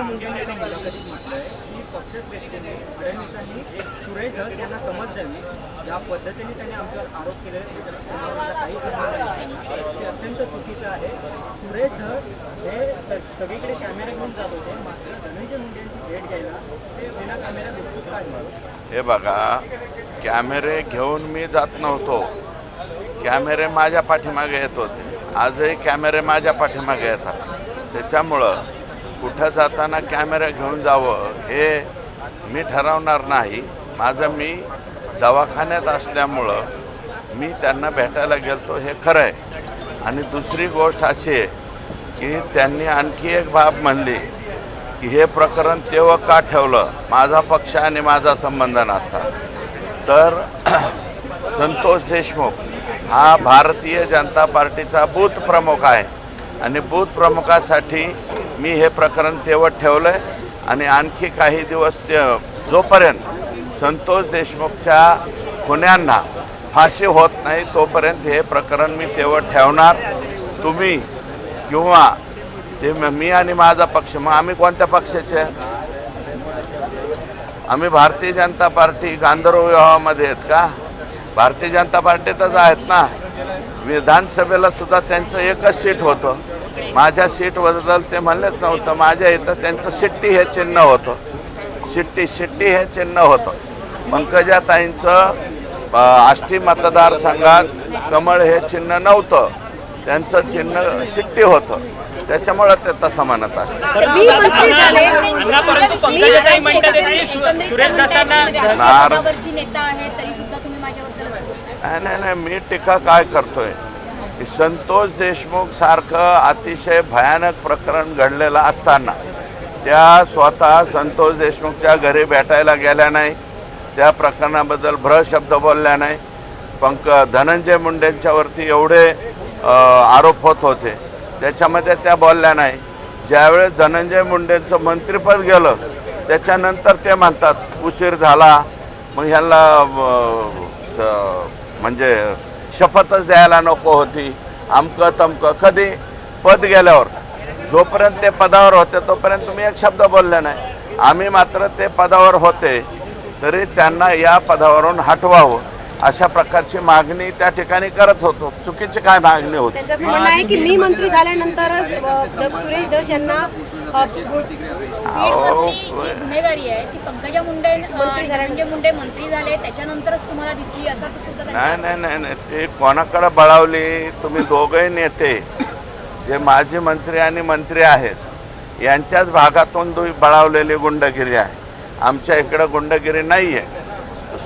मुंडेंनी एका मुलाखतीत म्हटलंय की पक्षश्रेष्ठीने फडणवीसांनी सुरेश धस यांना समज द्यावी. ज्या पद्धतीने त्यांनी आमच्यावर आरोप केले काही संबंध नाही, ते अत्यंत चुकीचं आहे. सुरेश धस हे सगळीकडे कॅमेरा घेऊन जात होते, मात्र धनंजय मुंडे यांची भेट घ्यायला ते बिना कॅमेरा उत्सुक का झाले? हे बघा, कॅमेरे घेऊन मी जात नव्हतो. कॅमेरे माझ्या पाठीमागे येत होते. आजही कॅमेरे माझ्या पाठीमागे येतात. त्याच्यामुळं कुठं जाताना कॅमेरा घेऊन जावं हे मी ठरवणार नाही. मी दवाखान्यात असल्यामुळं मी त्यांना भेटायला गेलतो हे खरं आहे. आणि दुसरी गोष्ट अशी आहे की त्यांनी आणखी एक बाब म्हणली की हे प्रकरण तेव्हा का ठेवलं, माझा पक्ष आणि माझा संबंध नसता. तर संतोष देशमुख हा भारतीय जनता पार्टीचा बूथ प्रमुख आहे आणि बूथ प्रमुखासाठी मी हे प्रकरण तेवढ ठेवलंय. आणि आणखी काही दिवस जोपर्यंत संतोष देशमुखच्या गुन्ह्यांना फाशी होत नाही तोपर्यंत हे प्रकरण मी तेवढ ठेवणार. तुम्ही किंवा ते मी आणि माझा पक्ष, मग आम्ही कोणत्या पक्षाचे? आम्ही भारतीय जनता पार्टी गांधर्व विवाहामध्ये आहेत का? भारतीय जनता पार्टीतच आहेत ना. विधानसभेला सुद्धा त्यांचं एकच सीट होतं. माझ्या सीटबद्दल ते म्हणलेच नव्हतं. माझ्या इथं त्यांचं शिट्टी हे चिन्ह होतं. शिट्टी हे चिन्ह होतं. पंकजाताईंचं आष्टी मतदारसंघात कमळ हे चिन्ह नव्हतं, त्यांचं चिन्ह शिट्टी होतं. त्याच्यामुळे ते तसं म्हणत असतं. नाही, मी टीका काय करतोय की संतोष देशमुख सारखं अतिशय भयानक प्रकरण घडलेलं असताना त्या स्वतः संतोष देशमुखच्या घरी भेटायला गेल्या नाही, त्या प्रकरणाबद्दल भ्रशब्द बोलल्या नाही. धनंजय मुंडेंच्यावरती एवढे आरोप होत होते, त्याच्यामध्ये त्या बोलल्या नाही. ज्यावेळेस धनंजय मुंडेंचं मंत्रिपद गेलं त्याच्यानंतर ते म्हणतात उशीर झाला, मग ह्याला म्हणजे शपथच द्यायला नको होती, अमकं तमकं. कधी? पद गेल्यावर. जोपर्यंत ते पदावर होते तोपर्यंत तुम्ही एक शब्द बोलले नाही. आम्ही मात्र ते पदावर होते तरी त्यांना या पदावरून हटवावं अशा प्रकारची मागणी त्या ठिकाणी करत होतो. चुकीची काय मागणी होती? त्यांचं म्हणणं आहे की मी मंत्री झाल्यानंतरच सुरेश धस यांना गुन्हेगारी आहे की पंकजा मुंडे मंत्री झाले त्याच्यानंतरच तुम्हाला दिसली असं? नाही, ते कोणाकडे बळावली? तुम्ही दोघंही नेते जे माजी मंत्री आणि मंत्री आहेत यांच्याच भागातून बळावलेली गुंडगिरी आहे. आमच्या इकडं गुंडगिरी नाही आहे.